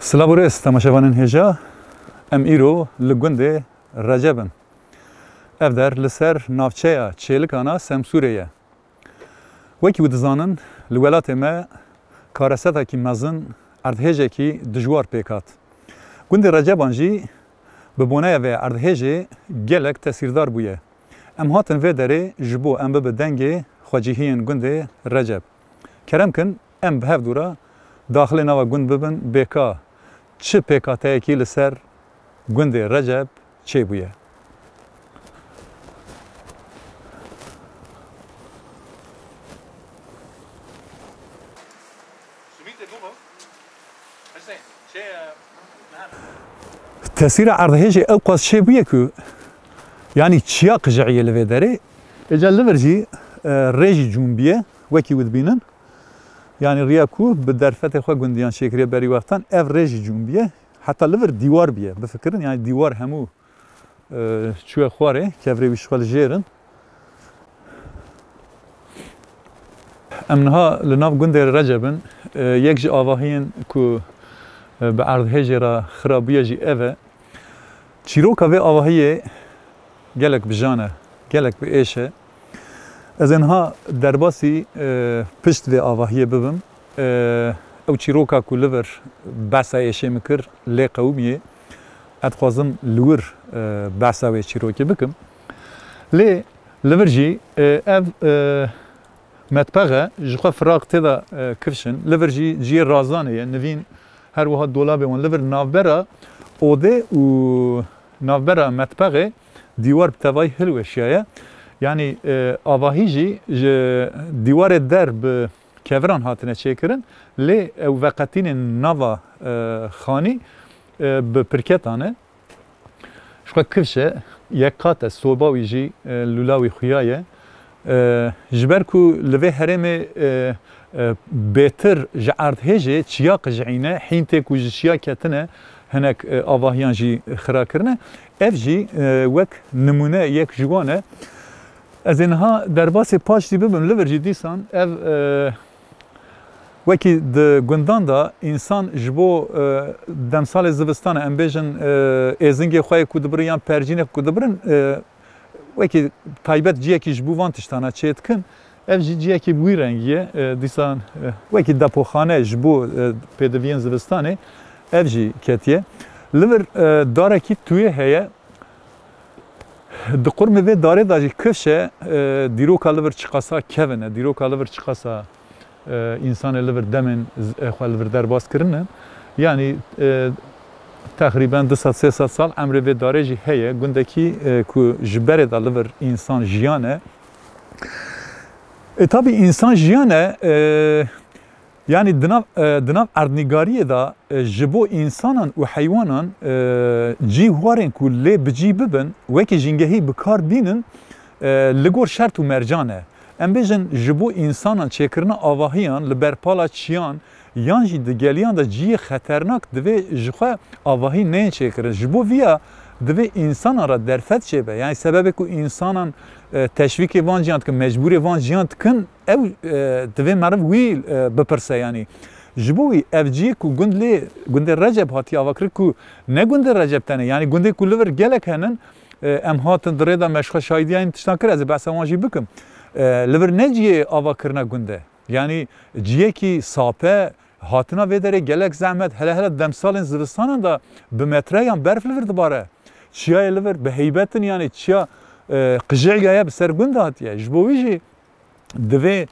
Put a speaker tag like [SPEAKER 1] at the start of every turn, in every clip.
[SPEAKER 1] سلاورس تماشاوانین هجا ام ایرو لگونده رجبن افدر لسر نافچه چیلکانا سمسوریه وکی ودزانن لولات ما کارسته کی مزن اردهجه کی دجوار پیکات گونده رجبان جی ببونه و اردهجه گلک تاثیردار بویه ام هاتن و داره جبو ام به دنگه خواجیهین گونده رجب کرم کن ام به دورا داخل نوا گوند ببن بکا چه پیکاته کی لسر گونده رجب چه بویه تأثير عرضهجي أوقات شيء بيكو يعني تشيا قجعية لفيداري إجا لفرجي ريجي جنبية وكي ودبينن يعني رياكو بالدرفة خوا قنديان شكرية بري وقتان اف ريجي جنبية حتى لفر ديوار بيه بفكرن يعني ديوار همو شوية خواري كافري بيشغل جيرن امنها لناف قندي رجبن يكجي آواهين كو بعرضهجي را خرابية جي اوه چیروکا و آواهیه گلک بجانه گلک به ایشه از اینها درباسی پشت و آواهیه ببم او چیروکا که لور بحثا ایشه مکر لی قومیه اتخوازم لور بحثا و چیروکی بکم لی لور جی او مطبقه جخوا فراغ تیدا کفشن لور جی رازانه نوین هر وها دولابه ون لور نافبرا اوده و نافبرا مطبقه دیوار بتوای هلوشیه یعنی آواهی جی دیوار در به کوران هاتنه چیکرن لی وقتین نوا خانی به پرکتانه شو کفشه یک قات صوباوی جی لولاوی خویایه جبرکو لوی هرم بهتر جعرد هجه چیا قجعینه حین تکو جشیا کتنه هناك آواهیان جی خرا کرنه اف جی وک نمونه یک جوانه از اینها در باس پاش دی ببین لور جی دیسان اف وکی د گندان دا انسان جبو دمسال زوستانه ام بیژن ازنگ خوای کو دبر یان پرجین کو دبرن وکی تایبت جی کی جبو وان تشتانه چیتکن اف جی کی بوی رنگیه دیسان وکی دپوخانه جبو پدوین زوستانه ev jî ketiye li vir darekî tuyê heye di qurmê vê darê da jî kifşe dîroka li vir çiqasa kevine dîroka li vir çiqasa însanê li vir demên xwe li vir derbas kirine yani teqrîben 200-300 sal emrê vê darê jî heye gundekî ku ji berê da li vir însan jiyan e tabii însan jiyan e yani dinav erdnigariye da jibo insanan u haywanan cihwarên ku lê bicî bibin wekî jîngehî bikar bînin li gor şert û mercan e. Em bêjin ji bo insanan çêkirina avahiyan li berpala çiyan yan jî di geliyan da ciyê xeternak divê ji xwe avahî neyên çêkirin. Ji bo vîya divê insanan ra derfet çêbe. Yani sebebê ku insanan teşvikê van jiyan dikin, mecburê van jiyan dikin ew divê meriv wî bipirse yani. Ji bo wî ev ciyê ku gundê Recep hatiye avakir ku ne gundê Recep tene yani gundê ku li vir gelek henin em hatin di rê da meşxe şahidiyayên tiştan kir ez ê behsa wan jî bikim. Li vir ne ciyê avakirina gundê yani ciyekî sape hatina vê derê gelek zehmet hele demsalên zivistanan da bi metreyan berf li vir dibare. Çiyayê li vir bi heybetin yani çiya qijeyaya bi ser gund hatiye. Ji bo wî jî divê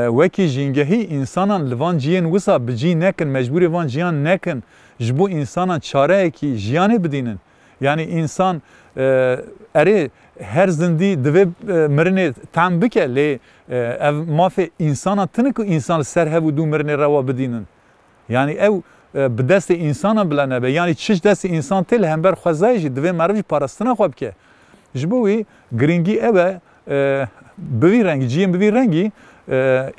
[SPEAKER 1] wekî jîngehî însanan li van ciyên wisa bi cî nekin, mecburê van ciyan nekin, ji bo însanan çareyekî jiyanê bidînin. Yani însan erê her zindî divê mirinê tem bike lê ev mafê însanan tune ku însan li ser hev û dû mirinê rewa bidînin. Yani ew bi destê însanan bile nebe. Yani çiş destê însan tê li hember xwezayê jî divê meriv jî parastina xwe bike. Ji bo wî giringî ew e bi vî rengî ciyên bi vî rengî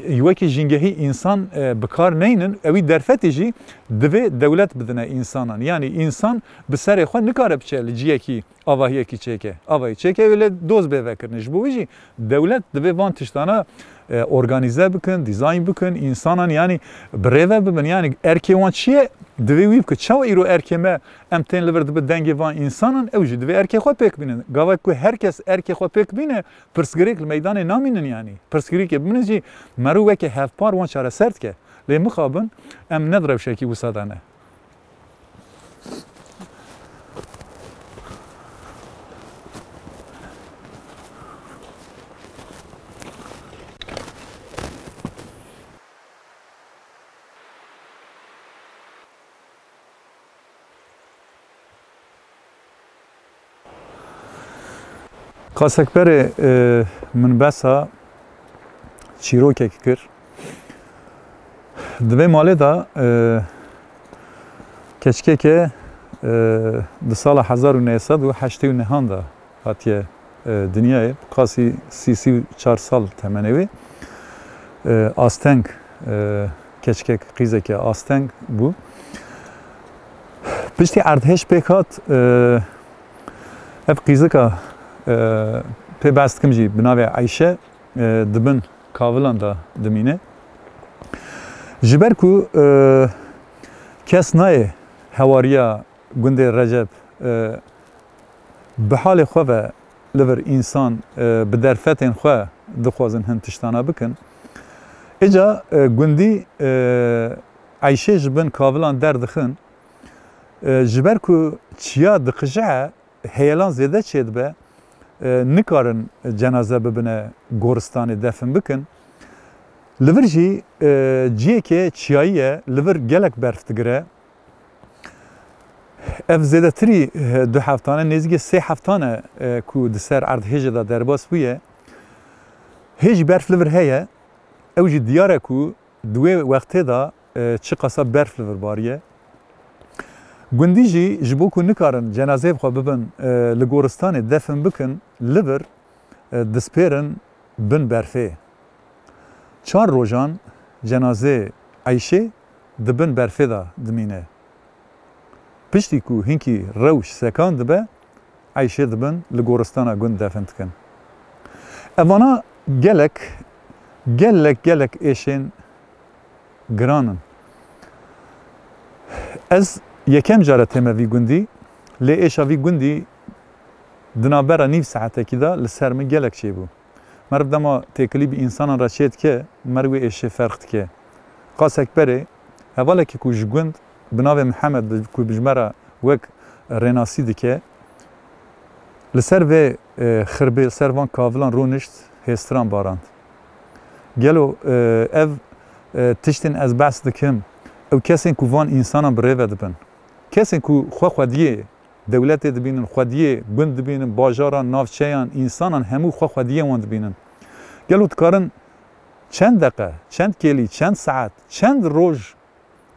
[SPEAKER 1] wekî jîngehî însan bikar neynin ew wî derfetê jî divê dewlet bidine însanan. Yani însan bi serê xwe nikare biçe li ciyekî avahiyekî çêke. Avahî çêke ew lê doz bê vekirin. Ji bo wî jî dewlet divê van tiştana organize bikin, dizayn bikin, insanan yani birêve bibin. Yani erkê wan çi ye? دوی ویب که چاو ایرو ارکمه ام تین لور دب دنگ وان انسانن اوجی دوی ارک خو پک بینن گاوا کو هر کس ارک خو پک بینه پرسگریک میدان نامینن یعنی پرسگریک بنجی مرو وک هاف پار وان چاره سرت که لی مخابن ام ندرب شکی وسادانه قاسک بره من بسا چیروکه کر دوی مالی دا کچکه که ده سال 1989 دا هاتیه دنیای قاسی 34 سال تمنوی آستنگ کچکه قیزه که آستنگ بو پشتی اردهش پیکات اف قیزه که پی بست کم جی بناوی عیشه دبن کاولان دا دمینه جبر کو کس نای هواریا گنده رجب به حال خواه لور انسان به درفتین خواه دخوازن هن تشتانا بکن ایجا گندی عیشه جبن کاولان در دخن جبر کو چیا دقجعه هیلان زیده چید به نکارن جنازه ببینه گورستان دفن بکن لور جی جیه که چیاییه لور گلک برفت گره اف زیده تری 2 هفتانه نزدیک 3 هفتانه کو دسر ارد هجه دا درباس بویه هیچ برف لور هیه او جی دیاره کو دوی وقته دا چه قصا برف لور باریه گندی جی جبو کو نکارن جنازه بخوا ببن لگورستان دفن بکن لور دسپیرن بن برفه 4 روزان جنازه عیشه دبن برفه دا دمینه پشتی کو هنکی روش سکان دبه عیشه دبن لگورستان گند دفن تکن اوانا گلک ایشین گرانن از یکم جاره تمه وی گندی لی ایشا وی گندی دنابرا نیف ساعته که دا لسرمه گلک چه بو مرد دما تکلیب انسان را چید که مروی ایشه فرقت که قاسک بره اولا که کوش گند بناو محمد کو بجمره وک رناسی دکه لسر و خربه لسر وان کاولان رونشت هستران باراند گلو او تشتین از بحث دکم او کسین کو وان انسان بره دبن کسین کو خودیه دولت دبینن خودیه گند دبینن باجاران نافچهان انسانان همو خودیه وان دبینن گلو تکارن چند دقیقه چند کلی چند ساعت چند روز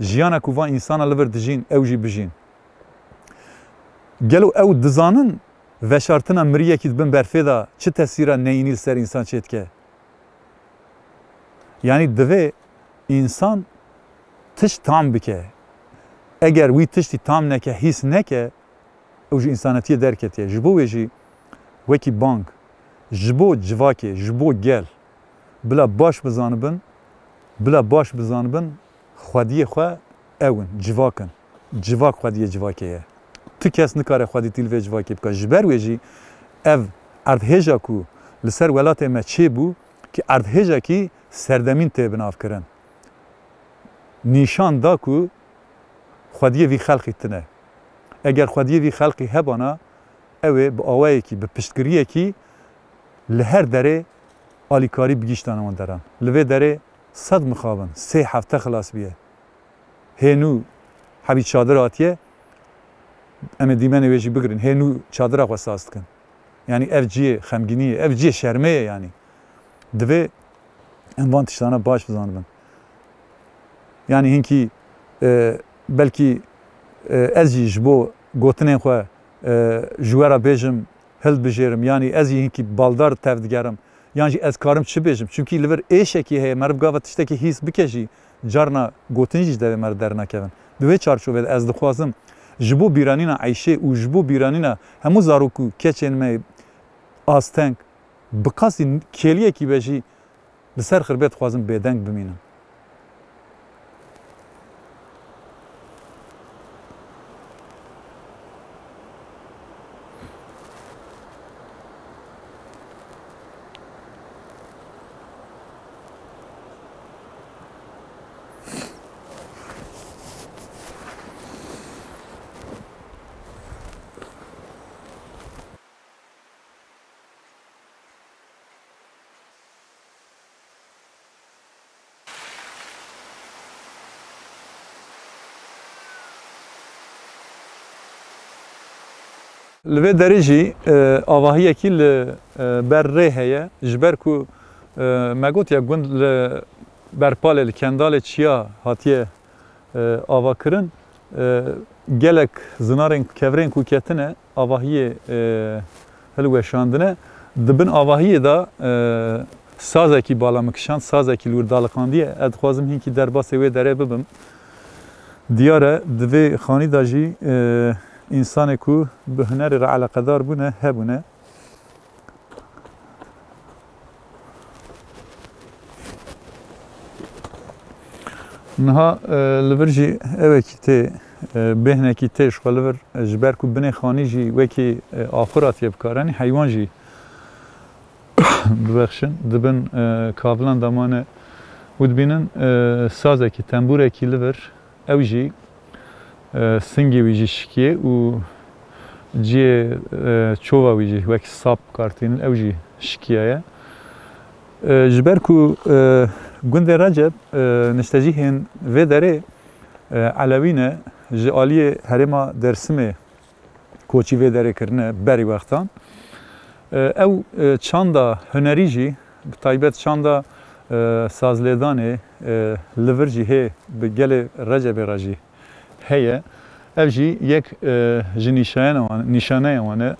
[SPEAKER 1] جیانا کو وان انسان لور دجین او جی بجین گلو او دزانن و شرطنا مریه کی دبن برفه دا چه تاثیره نینیل سر انسان چید که یعنی دوی انسان تش تام بکه اگر وی تشتی تام نکه هیس نکه او جی انسانیتی درکتیه جبو ویجی وکی بانک جبو جواکی جبو گل بلا باش بزانبن خودی خواه اون جواکن جواک خودی جواکیه تو کس نکاره خودی تیلوی جواکی بکن جبر ویجی او اردهجا کو لسر ولات ما چه بو که اردهجا کی سردمین ته بناف کرن نیشان دا کو خودی وی خلقی تنه اگر خودی وی خلقی هبانا اوه با آوه کی به پشتگریه کی لهر داره آلیکاری بگیشتانه من دارن لوه داره 100 مخابن 3 هفته خلاص بیه هنو حبیت چادر آتیه اما دیمه ویجی بگرین هنو چادر آقا ساست کن یعنی اف جی خمگینیه اف جی شرمه یعنی دوه انوان تشتانه باش بزانبن یعنی هنکی بلکی از جبو گوتنین خواه جوارا بیجم هل بجیرم یعنی از هنکی بالدار تفدگرم یعنی از کارم چه بیجم چونکی لور ایشه کی هی مرد گاوت تشته کی هیس بکشی جارنا گوتنیج دوی مرد در نکردن دوی چارچوبه از دخوازم جبو بیرانینا عیشه و جبو بیرانینا همو زاروکو کچین می آستنگ بقاسی کلیه کی بجی لسر خربت خوازم بیدنگ بمینم Li derêjî avahiyekî li ber rê heye ji ber ku me gotiye gund li berpalê li kendalê çiya hatiye avakirin gelek zinarên kevrên ku ketine avahiyê hilweşandine dibin avahiyê da sazekî balamikişand sazekî li wir daliqandiye ez dixwazim hinkî derbasê wê derê bibim diyar e di vê xanî da jî insanê ku bi hunerê re eleqedar bûne hebûne. Niha li vir jî evekî tê bêhnekî tê ji xwe li vir ji ber ku binê xanî jî wekî axura tê bikaranî heywan jî bibexşin dibin kavilan damane û dibînin sazekî tembûrekî li vir ew jî singê wî jî şikiye û ciyê çova wî jî wekî sap kartînin ew jî şikiye ye. Ji ber ku gundê Recep niştecîhên vê derê Elewî ne ji aliyê herêma Dêrsimê koçî vê derê kirine berî wextan. Ew çanda hunerî jî bi taybet çanda sazlêdanê li vir jî hê bi gelê Recepê re jî heye. Ev jî yek ji nîşaneya wan e.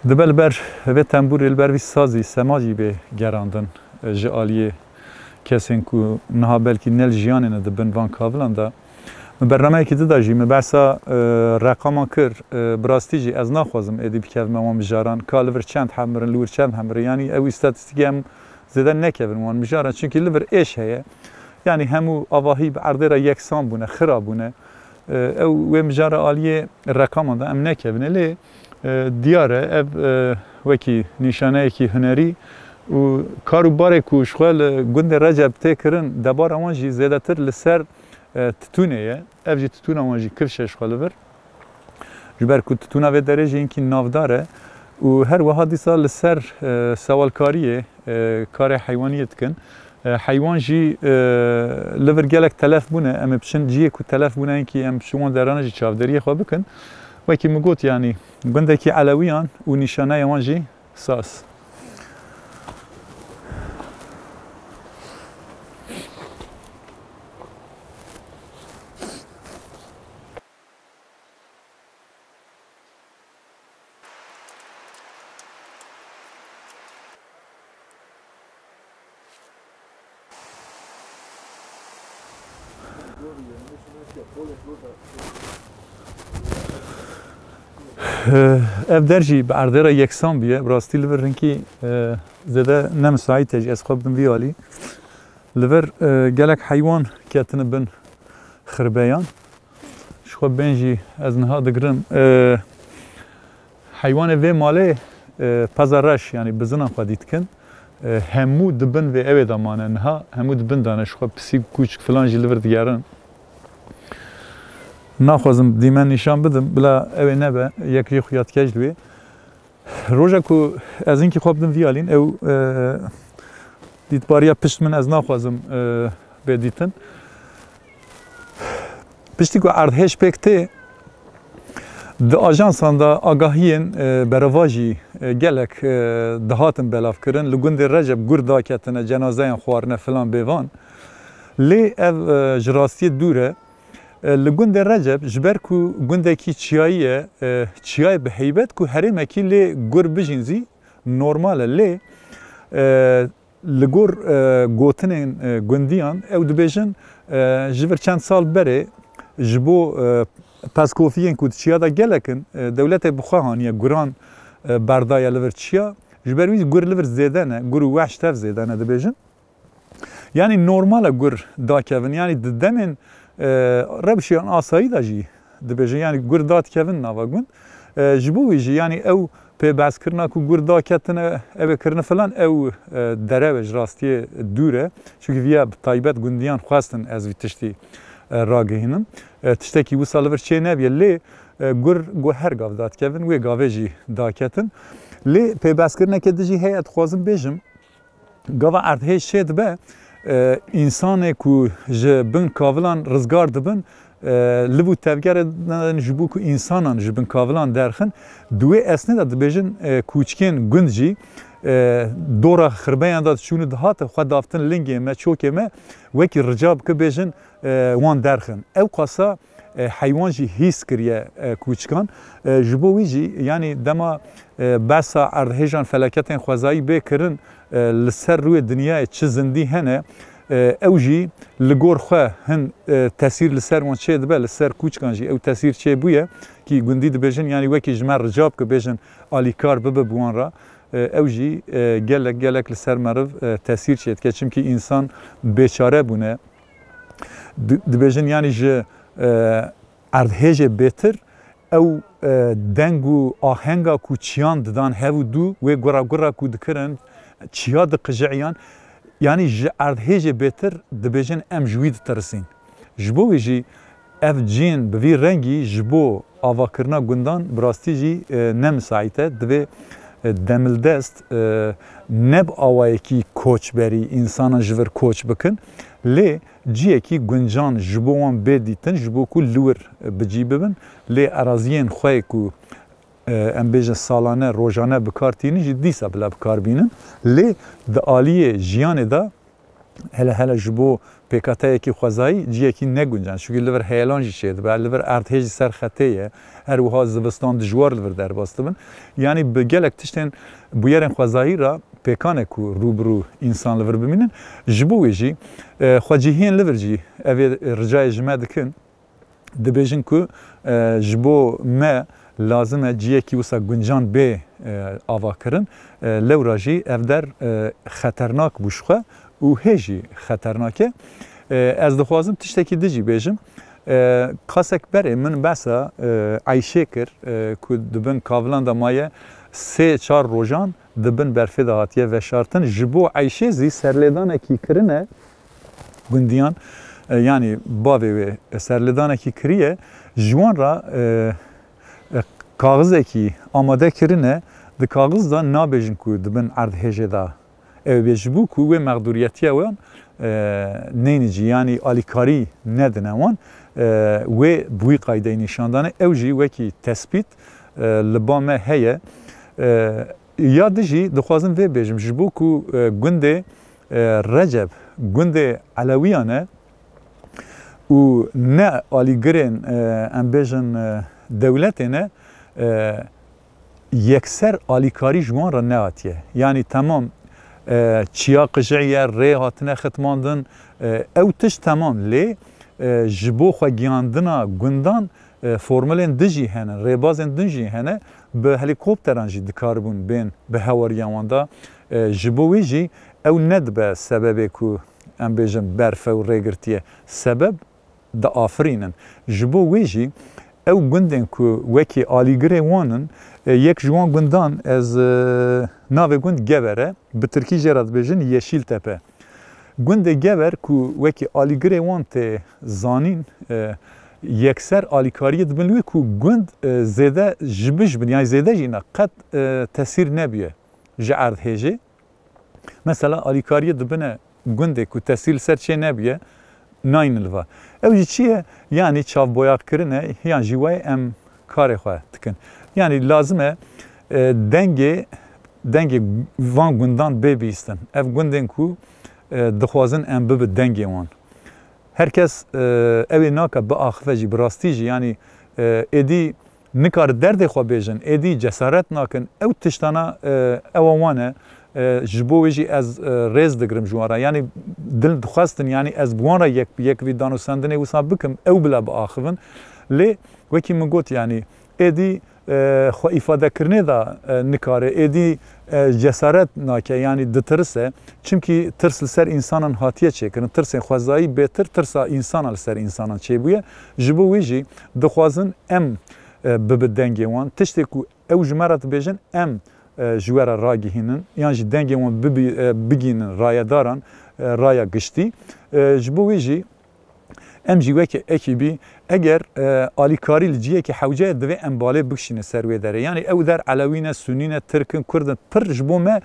[SPEAKER 1] Dibe li ber vê tembûrê li ber vî sazî sema jî bê gerandin ji aliyê kesên ku niha belkî nel jiyanê ne dibin van kavilan da. Mi bernameyekî di da jî mi bersa reqaman kir bi rastî jî ez naxwazim êdî bikevime wan mijaran ka li vir çend hemirin li wir çend hemirin yanî ew îstatîstîkê em zêde nekevin wan mijaran çünkü li vir êş heye yanî hemû avahî bi erdê re yeksan bûne xira bûne ew wê mijara aliyê reqaman da em nekevine lê diyar e ev wekî nîşaneyekî hunerî û kar û barê ku ji xwe li gundê Recep tê kirin debara wan jî zêdetir li ser titûnê ye ev jî titûna wan jî kivşe ji xwe li vir ji ber ku titûna vê derê jî hinkî navdar e û her wiha dîsa li ser sewalkariyê karê heywaniyê dikin heywan jî li vir gelek telef bûne em ê biçin ciyê ku telef bûne hinkî em ji wan derane jî çavderiyê xwe bikin wekî min got yanî gundekî Elewiyan û nîşaneya wan jî saz. Ev der jî bi erdê re yeksan bûye bi rastî li vir hinkî zêde nemüsait e jî ez xwe bidim vî alî li vir gelek heywan ketine bin xirbeyan ji xwe bên jî ez niha digirim heywanê vê malê peza reş yanî bizinan xwe dîtkin hemû dibin vê evê de mane niha hemû dibin dane ji xwe pisî kûçik filan jî li vir digerin naxwazim dîmen nîşan bidim bila ew ê nebe yek jî xuyatkej li wê roja ku ez hinkî xwe bidim vî alîn ew dîtbariya pişt min ez naxwazim bê dîtin piştî ku erdhêj pêk tê di ajansan da agahiyên bereva jî gelek dihatin belavkirin li gundê Recep gur daketine cenazeyan xwarine filan bêvan lê ev ji rastiyê dûr e li gundê Recep ji ber ku gundekî çiyayî ye çiyayê bi heybet ku herêmekî lê gur bijîn zî normal e lê li gor gotinên gundiyan ew dibêjin ji vir çend sal berê ji bo peskofiyên ku çiya da gelekin dewletê bi xwe haniye guran berdaya li vir çiya ji ber wî gur li vir zêde ne gur û weş tev zêde ne dibêjin yanî normal e gur dakevin yanî di demên rewşiyan asayî da jî dibêjin yanî gur dadikevin nava gund ji bo wî jî yanî ew pêbezkirina ku gur daketine ev ê kirine filan ew derew ji rastiyê dûr e çünkü vîya bi taybet gundiyan xwestin ez vî tiştî ragihînim tiştekî wisa li vir çê nebiye lê gur her gav dadikevin wê gavê jî daketin lê pêbezkirineke di jî heye dixwazim bêjim gava erdhêj şê dibe insanê ku ji bin kavilan rizgar dibin لبو تفگر جبو کو انسانان جبن کاولان درخن دوی اسنه دا دبیجن کوچکین گندجی دورا خربیان داد شونه دهات خود دافتن لنگی ما چوکه ما وکی رجاب که بیجن وان درخن او قاسا حیوان جی هیس کریه کوچکان جبو ویجی یعنی دما بسا اردهجان فلاکتین خوازایی بکرن لسر روی دنیای چه زندی هنه او جی لگور خواه هن تاثیر لسر وان چه دبه لسر کوچکان جی او تاثیر چه بویه کی گندی دبیجن یعنی وکی جمع رجاب که بیجن آلیکار ببه بوان را او جی گلک لسر مرو تاثیر چه که چمکی انسان بیچاره بونه دبیجن یعنی جه اردهجه بهتر او دنگو آهنگا کو چیان ددان هفو دو و گورا کو دکرن چیا دقجعیان یعنی جه اردهجه بهتر دبیجن ام جوید ترسین جبو ویجی اف جین بوی رنگی جبو آواکرنا گندان براستی جی نمسایته دوی دملدست نب آوایی کی کوچ بری انسان جور کوچ بکن لی جیه کی گنجان جبوان بدیتن جبو کو لور بجی ببن لی ارازیین خواه کو ام بیجن سالانه روزانه بکارتینی جی دیسا بلا بکار بینن لی ده آلیه جیانه دا هله جبو پیکاتایی کی خوازایی جیه کی نگنجان چونکه لور هیلان جی شد و لور ارتهج سر خطیه هر وها زوستان دجوار لور در باستبن یعنی به گلک تشتن بویرن خوازایی را پیکانه کو روبرو انسان لور ببینن جبو ویجی خواجیهین لور جی اوی رجای جمع دکن دبیجن کو جبو ما لازمه جیه کی وسا گنجان به آوا کرن لورا جی اف در خطرناک بوشخه و هجی خطرناکه از دخوازم تشتکی دجی بیجم کاسک بره من بسا عیشه کر که دبن کاولان دا مایه 3-4 روزان دبن برفی دا هاتیه و شارتن جبو عیشه زی سرلیدان اکی کرنه گندیان یعنی باوی و سرلیدان اکی کریه جوان را کاغذ اکی آماده کرنه ده کاغذ دا نابیجن که دبن اردهجه دا او بیجبو که و مقدوریتی وان نینجی یعنی آلیکاری ندنه وان و بوی قایده نشاندانه او جی وکی تثبیت لبامه هیه یاد جی دخوازم و بیجم جبو که گنده رجب گنده علویانه و نه آلیگرین ام بیجن دولتینه یکسر آلیکاری جوان را نهاتیه یعنی تمام چیا قجعیه ری هاتنه ختماندن او تش تمام لی جبو خواه گیاندنا گندان فرمولین دجی هنه ریبازین دجی هنه به هلیکوپتران جی دکاربون بین به هواریان واندا جبوی جی او ند به سببی که ام بیجم برفه و ریگرتیه سبب دا آفرینن جبوی جی او گندن که وکی آلیگره وانن یک جوان گندان از ناو گند گوره به ترکی جرات بیجن یشیل تپه گند گور که وکی آلیگره وان ته زانین یکسر آلیکاریه دبنوی که گند زیده جبش بن یعنی زیده جینا قد تاثیر نبیه جعرد هجه مثلا آلیکاریه دبنه گنده که تاثیر سر چه نبیه ناین الوا او جی چیه یعنی چاو بویاق کرنه یعنی جوای ام کار خواه تکن یعنی لازمه دنگ وان گندان ببیستن اف گندن کو دخوازن ام بب دنگی وان herkes evi naka bi axife jî bi rastî jî yanî êdî nikar derdê xwe bêjin êdî cesaret nakin ew tiştana ewa wan e ji bo wê jî ez rêz digirim ji wan re yanî dil dixwestin yanî ez bi wan re yek vî danûsandinê wisa bikim ew bile biaxivin lê wekî min got yanî êdî xwe îfadekirinê da nikare êdî cesaret nake yani ditirse çünkü tırs li ser insanan hatiye çekirin tırsên xwezayî bêtir tirsa insana li ser insanan çêbûye ji bo wê jî dixwazin em bibe dengê wan tiştê ku ew ji me re dibêjin em ji we re ragihînin yan jî dengê wan bigînin rayedaran raya giştî ji bo wê jî em jî weke ekîbî eger alîkarî li ciyekî hewceyê divê em balê bikişîne ser wê derê yanî ew der Elewîne, Sunîne, Tirkin, Kurdin pir ji bo me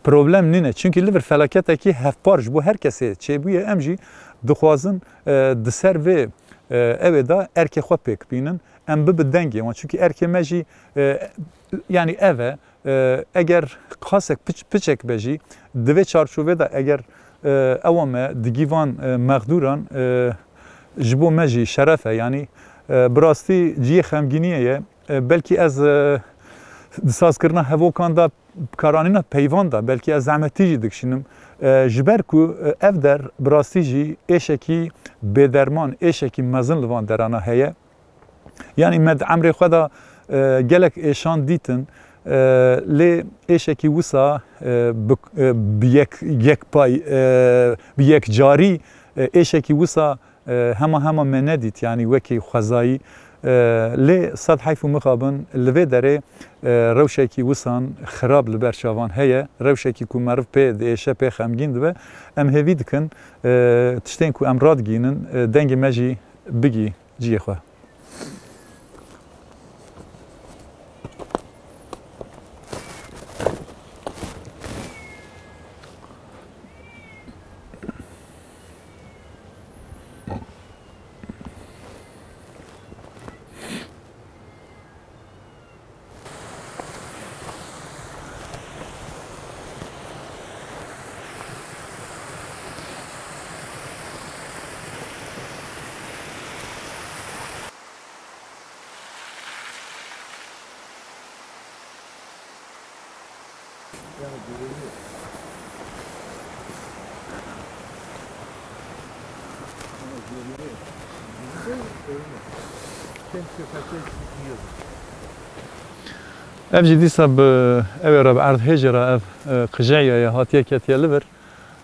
[SPEAKER 1] problem nîne çünkü li vir felaketekî hevpar ji bo her kesê çêbûye em jî dixwazin di ser vê ev da erke xwe pêk bînin em bibe dengê wan çünkü erkê me jî yani ev e eger qasek piçek be jî di vê çarçovê da eger ewa me di gîvan mexdûran ji bo me jî şeref e yani bi rastî ciyê xemgîniyê ye belkî ez di sazkirina hevokan da karanîna peyvan da belkî ez zehmetî jî dikişînim ji ber ku ev der bi rastî jî êşekî bêderman êşekî mezin li van derana heye yani me di emrê xwe da gelek êşan dîtin lê êşekî wisa bi yekcarî êşekî wisa hema me nedît yani wekî xwezayî lê sed heyf û mixabin li vê derê rewşekî wisan xirab li ber çavan heye rewşekî ku meriv pê diêşe pê xemgîn dibe em hêvî dikin tiştên ku em radgînin dengê me jî bigî ciyê xwe. Ev jî dîsa bi evê re bi erdhêjê re ev qijeyê ye hatiye ketiye li vir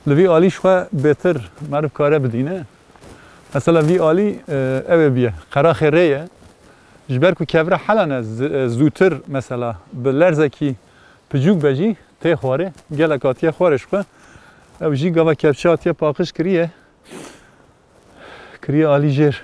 [SPEAKER 1] li vî alî xwe bêtir meriv kare bidîne mesela vî alî ew biye qeraxê rê ye ji ber ku kevre helan e zûtir mesela bi lerzekî picûk be jî tê xwarê gelek hatiye xwarê ji xwe ew jî gava kevçe hatiye paqij kiriye alî jêr.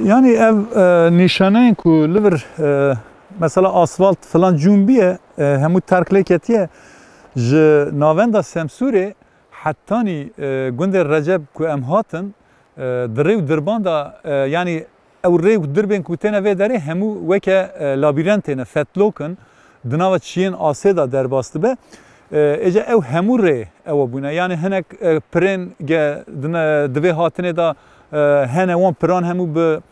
[SPEAKER 1] Yani ev nişaneyên ku li vir mesela asfalt filan cumbiye hemû terklê ketiye ji navenda Semsûrê hettanî gundê Recep ku em hatin di rêw dirban da yani ew rêw dirbên ku têne vê derê hemû weke labîrentê ne fetlokin di nava çiyên asê da derbas dibe êce ew hemû rê ew bûne yani hinek pirên di vê hatinê da hene wan piran hemû bi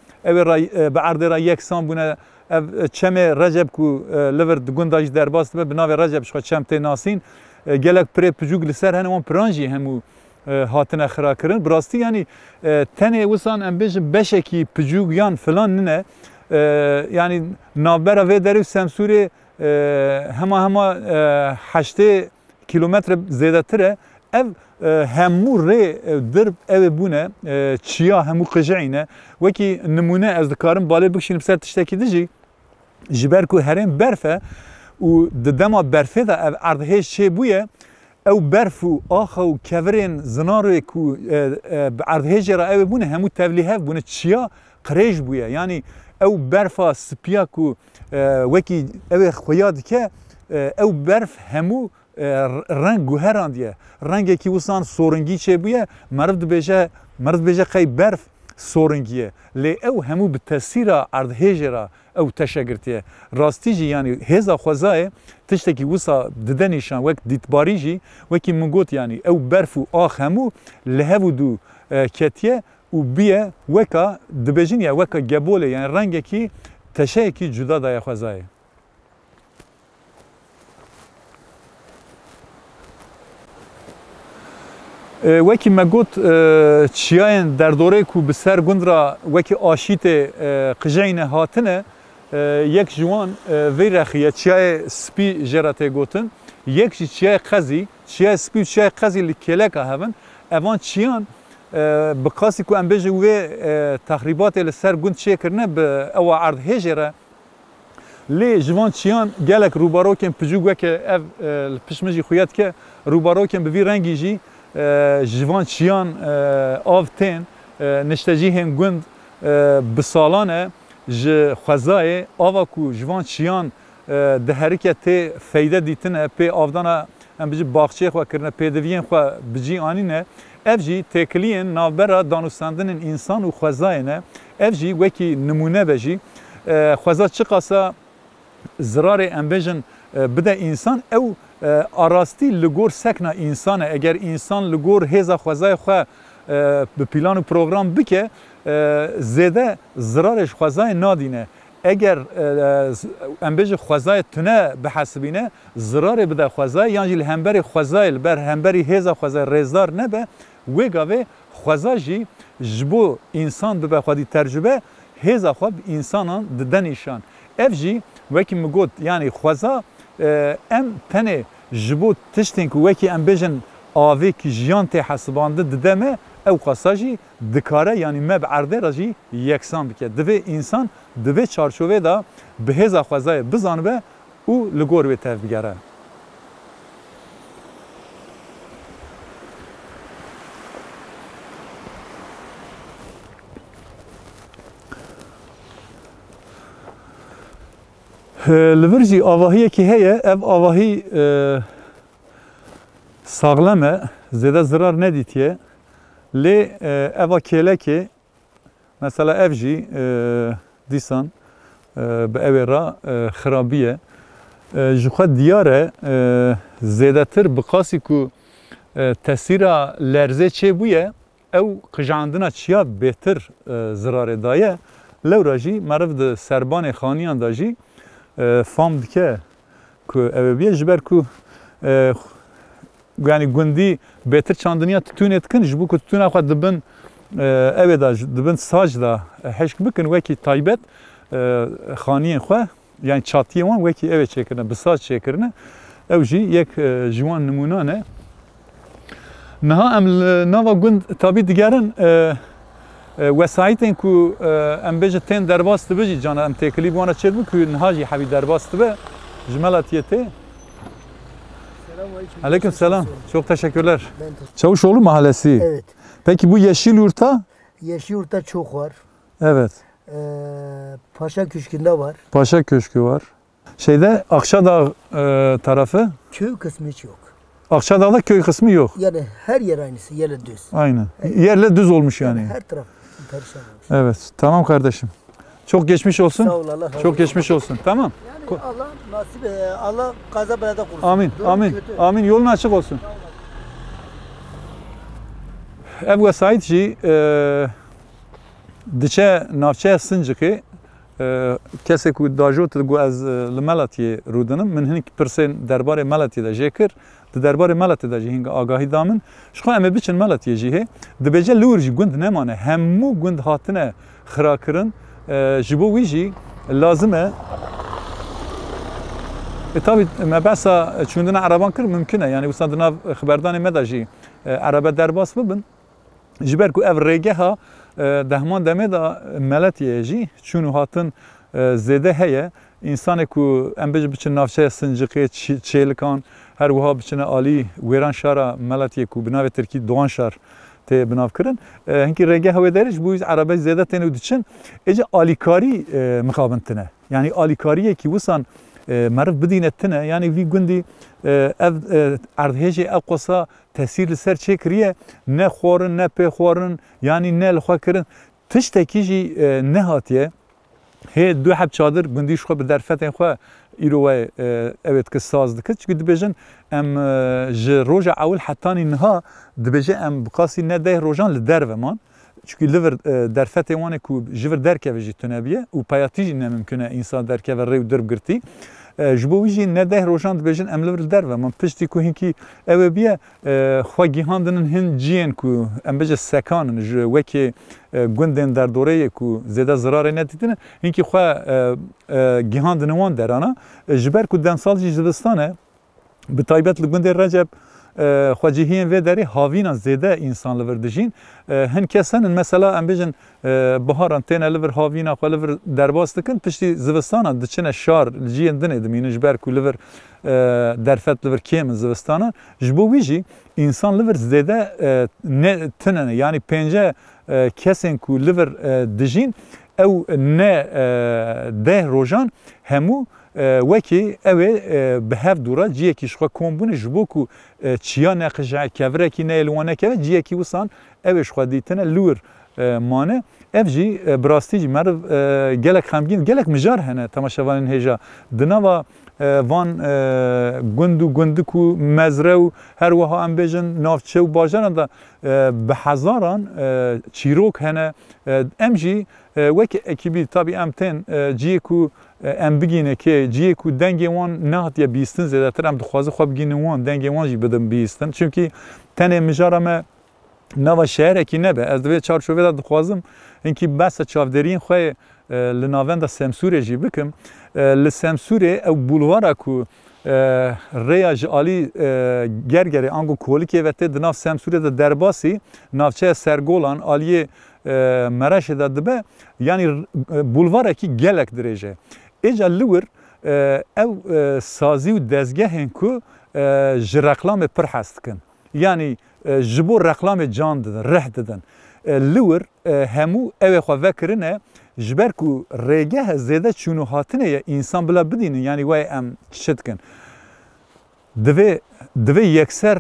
[SPEAKER 1] erdê ra yeksan bûne ev çemê Recep ku li vir di gunda jî derbas dibe bi navê Recep ji xwe çem tê nasîn gelek pirê picûk li ser hene wan piran jî hemû hatine xirakirin bi rastî yani tenê wisan em bêjin beşekî picûk yan filan nine yani navbera vê derê Semsûrê hema heştê kilometre zêdetir e ev hemû rê dirb ew bûne çiya hemû qijeyîne wekî nimûne ez dikarim balê bikişînim ser tiştekî dijî ji ber ku herên berf e û di dema berfê da ev erdhêj çê bûye ew berf û axa û kevirên zinarê ku bi erdhêjê ra ew bûne hemû tevlîhev bûne çiya qirêj bûye yani ew berfa spiya ku wekî ew ê xuya dike ew berf hemû reng guheran diye rengekî wisan soringî çêbûye meriv dibêje qey berf soringî ye lê ew hemû bi tesîra erdhêjê ra ew teşegirtiye rastî jî yani hêza xwezayê tiştekî wisa dide nîşan wek dîtbarî jî wekî min got yani ew berf û ax hemû li hev û dû ketiye û biye weka dibêjin ya weka gebolê yani rengekî teşeyekî cuda daye xwezayê. Wekî me got çiyayên derdorê ku bi ser gund ra wekî aşîtê qijeyîne hatine yek ji wan vê rexiye çiyayê spî jê re tê gotin یک چیه خزی چیه سپی چیه خزی لکلک هفن اوان چیان بقاسی کو ام بجه و تخریبات لسر گوند چیه کرنه به او عرض هجره لی جوان چیان گلک روبارو کن پجوگه که اف پشمجی خویت که روبارو کن به وی رنگی جی جوان چیان آفتین نشتجی هم گوند بسالانه ج خوزای آوا کو جوان چیان ده حرکت فایده دیتنه پی آفدانا ام بجی باغچه خو کرنه پی دوین خو بجی آنینه اف جی تکلین نابرا دانوستاندن انسان و خوزاینه اف جی وکی نمونه بجی خوزا چه قاسا زرار ام بجن بده انسان او آراستی لگور سکنا انسانه اگر انسان لگور هزا خوزای خو به پلان و پروگرام بکه زیده زرارش خوزای نادینه اگر امبج خوزای تنه به حسبینه زرار بده خوزای یعنی همبری خوزای بر همبری هزا خوزای رزدار نبه وگاوه خوزاجی جبو انسان به خودی ترجمه هزا خوب انسانان ددنشان اف جی وکی مگود یعنی خوزا ام تنه جبو تشتین که وکی امبجن آوی کی جیان ته حسبانده ددمه او قاساجی دکاره یعنی مب عرضه راجی یکسان بکه دوی انسان دوی چارچوبه دا به هزا خوزای بزانبه او لگور به تف بگره لورجی آواهی که هیه اف آواهی ساغلمه زیده زرار ندیتیه لی اوا کله که مثلا اف جی دیسان به اوی را خرابیه جوخه دیاره زیده تر بقاسی که تاثیر لرزه چه بویه او قجاندنا چیا بهتر زرار دایه لو راجی مرف ده سربان خانیان داجی فام دکه که اوی بیه جبر که yani gündi beter çandınıya tütün etkin jibu ku tütün axwa dibin eveda dibin saj da heşk bikin veki taybet xaniyen xwe yani çatiye wan veki eve çekirine bi saj çekirine ev jî yek jiwan nimunane niha em nava gund tabi digerin vesayetên ku em bêje tên derbas dibe jî cana em têkilî wana çêbû ku niha jî hevî derbas dibe ji melatiyetê. Aleyküm selam. Çok teşekkürler. Çavuşoğlu Mahallesi.
[SPEAKER 2] Evet.
[SPEAKER 1] Peki bu Yeşil Yurt'ta?
[SPEAKER 2] Yeşil Yurt'ta çok var.
[SPEAKER 1] Evet.
[SPEAKER 2] Paşa Köşkü'nde var.
[SPEAKER 1] Paşa Köşkü var. Şeyde Akçadağ tarafı?
[SPEAKER 2] Köy kısmı hiç yok.
[SPEAKER 1] Akçadağ'da köy kısmı yok.
[SPEAKER 2] Yani her yer aynısı, yerle düz.
[SPEAKER 1] Aynen. Yerle düz olmuş yani.
[SPEAKER 2] Her taraf perişan olmuş.
[SPEAKER 1] Evet. Tamam kardeşim. Çok geçmiş olsun.
[SPEAKER 2] Sağ ol Allah.
[SPEAKER 1] Çok geçmiş olsun. Tamam.
[SPEAKER 2] Yani Allah nasip Allah kaza belada korusun.
[SPEAKER 1] Amin.
[SPEAKER 2] Doğru,
[SPEAKER 1] amin.
[SPEAKER 2] kötü.
[SPEAKER 1] Amin. Yolun açık olsun. Ev vesayet jî diçe navçeya Sincikê kesek ku dajot gu ez li Melatiyê rûdinim min hinek pirsên derbarê Melatiyê de jê kir di derbarê Melatiyê de jî hinga agahî da min ji xwe em ê biçin Melatiyê jî hê dibêje lûr jî gund nemane hemû gund hatine xirakirin ji bo wî jî lazim e tabii mebesa çûndina eraban kir mümkün e yani wisa di nav xiberdanê me de jî erebe derbas bibin ji ber ku ev rêgeha dehman demê da Meletiyê jî çûn û hatin zêde heye însanê ku em bêje biçin navçeya Sincikê Çêlikan her wiha biçine alî wêran şara Meletiyê ku bi navê Tirkî Doğanşar tê binavkirin hinkî rêgeha wê derê ji bo wî erebey zêde tên û diçin êce alîkarî mixabin tune yani alîkariyekî wisan meriv bidîne tune yani vî gundî ev erdhêjê ev qosa tesîr li ser çê kiriye ne xwarin ne pê xwarin yani ne li xwe kirin tiştekî jî nehatiye hê du heb çadir gundî ji xwe bi derfetên xwe îro we ev dike saz dike çünkü dibêjin em ji roja ewil hetanî niha dibêje em biqasî ne deh rojan li derve man çünkü li vir derfetê wan e ku ji vir derkeve jî tune biye û peyatî jî nemimkün e însan derkeve rê û dirb girtî ji bo wî jî ne deh rojan dibêjin em li vir li derve man piştî ku hinkî ew ê biye xwe gîhandinin hin ciyên ku em bêje sekanin ji wekî gundên derdoreyê ku zêde zirarê nedîtine hinkî xwe gîhandinin wan derana ji ber ku demsal jî zivistane بتایبەت li gundê Recep xwecihiyên vê derê havînan zêde însan li vir dijîn. Hin kes henin mesela em bêjin biharan têne li vir havîna xwe li vir derbas dikin piştî zivistanan diçine şar li ciyên dinê dimînin ji ber ku li vir derfet li vir kêm zivistanan ji bo wî jî însan li vir zêde tinene yani pênce kesên ku li vir dijîn ew ne deh rojan hemû wekî ew ê bi hev dûra ciyekî ji xwe kombûne ji bo ku çiya neqije kevirekî neyê li wan nekeve ciyekî wisan ew ê ji xwe dîtine li wir mane ev jî bi rastî jî meriv gelek xemgîn gelek mijar hene temaşevanên hêja di nava van gund û gundik û mezre û her wiha em bêjin navçe û bajaran da bi hezaran çîrok hene em jî wekî ekîbî tabî em tên ciyê ku em bigîne kê ciyê ku dengê wan nehatiye bîstin zêdetir em dixwazin xwe bigînin wan dengê wan jî bidin bîstin çünkü tenê mijara me nava şehrekî nebe ez divê çarçovê de dixwazim hinkî behsa çavderiyên xwe li navenda Semsûrê jî bikim li Semsûrê ew bulvara ku rêya ji alî gergerê ango kolikê ve tê di nav Semsûrê de derbasî navçeya Sergolan aliyê Mereşê de dibe yani bulvarekî gelek dirêje êca li wir ew sazî û dezgehên ku ji reklamê pir hes dikin yani ji bo reklamê can didin reh didin li wir hemû ew ê xwe vekirine ji ber ku rêgehe zêde çûnû hatinê ye însan bila bidînin yani wê em çi dikin divê yekser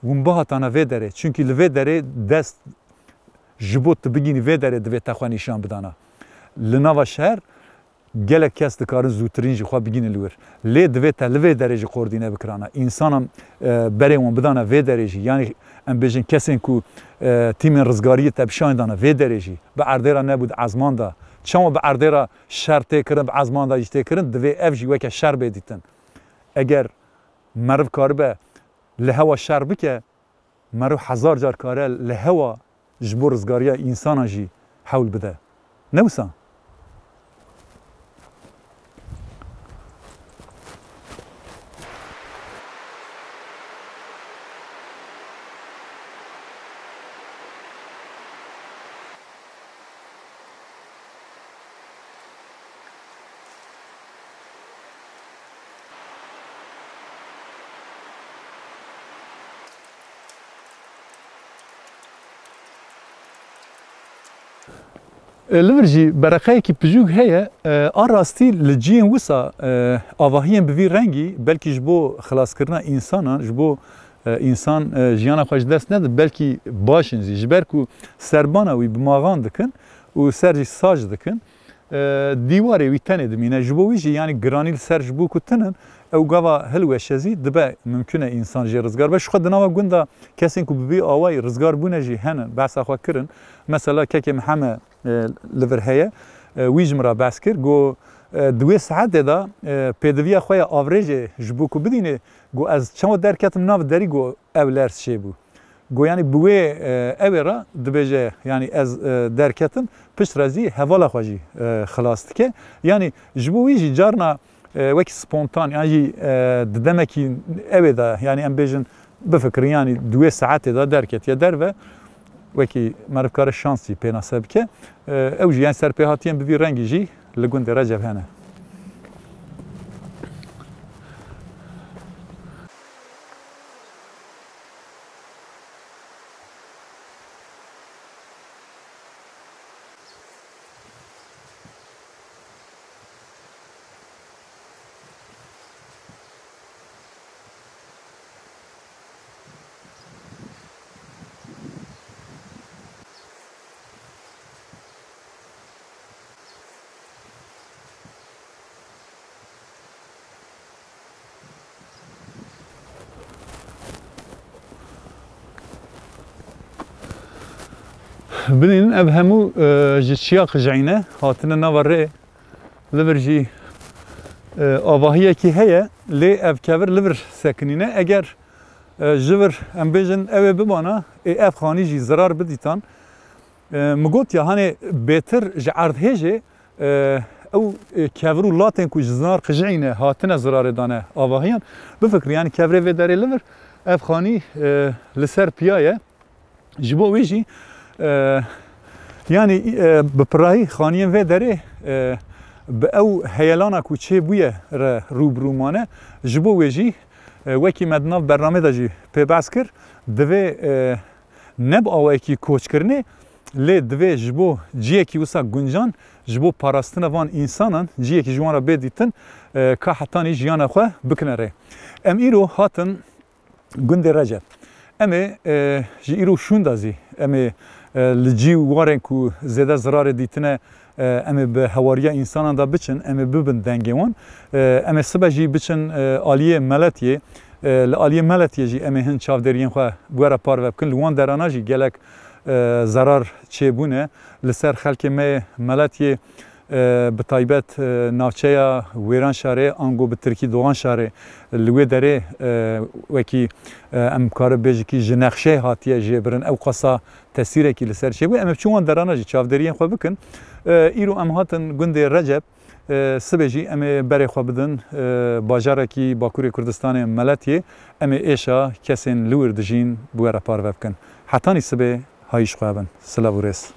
[SPEAKER 1] winbahatana vê derê çünkü li vê derê dest ji bo tu bigînî vê derê divê te xwe nîşan bidana li nava şer gelek kes dikarin zûtirîn jî xwe bigînin li wir lê divê te li vê derê jî xordîne bikirana însanan berê wan bidana vê derê jî yani em bêjin kesên ku tîmên rizgariyê te bişandana vê derê jî bi erdêra nebû di ezman da çawa bi erdêra şer tê kirin bi ezman da jî tê kirin divê ev jî weke şer bê dîtin eger meriv karibe li hewa şer bike meriv hezar car kare li hewa ji bo rizgariya însanan jî hewl bide ne wisa li vir jî bereqeyekî pijûk heye a rastî li ciyên wisa avahiyên bi vî rengî belkî ji bo xilaskirina însanan ji bo însan jiyana xwe ji dest nedin belkî başin jî ji ber ku serbana wî bi mağan dikin û ser jî saj dikin dîwarê wî tenê dimîne ji bo wî jî yani giranî li ser ji bo ku tinin ew gava hilweşezî dibe mümkün e însan jê rizgar be ji xwe di nava gunda kesên ku bi vî awayî rizgar bûne jî henin behsa xwe kirin mesela kekê me heme li vir heye wî ji min re behs kir got di wê saetê de pêdiviya xwe ya avrêjê ji bo ku bidînê got ez çawa derketim nav derî got ew lers çêbû got yani bi wê evê re dibêje yani ez derketim pişt re zî hevala xwe jî xilas dike yani ji bo wî jî carna wekî spontan yani jî di demekî evê de yani em bêjin bifikirin yani di wê saetê de derketiye derve wekî merivkare şans jî pê nasib bike ew jî yani serpêhatiyên bi vî rengî jî li gundê Recep hene. Binên ev hemû ji çiya qijeyne hatine nava rê li vir jî avahiyekî heye lê ev kevir li vir sekinîne eger ji vir em bêjin ew ê bibana ev xanî jî zirar bidîtan min got ya hanê bêtir ji erdhêjê او کورو لاتن کو جزنار قجعینه هاتنه زرار دانه آواهیان بفکر یعنی کوره و داره لور اف خانی لسر پیایه جبو ویجی یعنی بپرایی خانیه و داره به او هیلانا کو چه بویه روبرومانه جبو ویجی وکی مدناف برنامه دا جی پی بس کر دوی نب آوه کی کوچ کرنه لی دوی جبو جیه کی وسا گنجان جبو پاراستن وان انسانان جیه کی جوان را بدیتن که حتانی جیان خواه بکنه ره ام ایرو هاتن گند رجب اما جی ایرو شوندازی اما لجی وارن کو زیده زرار دیتنه اما به هواریا انسانان دا بچن اما ببن دنگوان اما سبا جی بچن آلیه ملتیه لآلیه ملتیه جی اما هن چاودرین خواه بوارا پار وبکن لوان درانا جی گلک zarar çebune li ser xelkê me meletiyê bi taybet navçeya Wêran şarê ango bi Tirkî Doğan şarê li wê derê wekî em kare bêjikî ji nexşê hatiye jêbirin ew qasa tesîrekî li ser çêbû em çû wan derana jî çavderiyên xwe bikin îro em hatin gundê Recep sibê jî em ê berê xwe bidin bajarekî Bakurê Kurdistanê Meletiyê em ê êşa kesên li wir dijîn bi we re parve bikin hetanî sibê هایش خوابن سلام و رس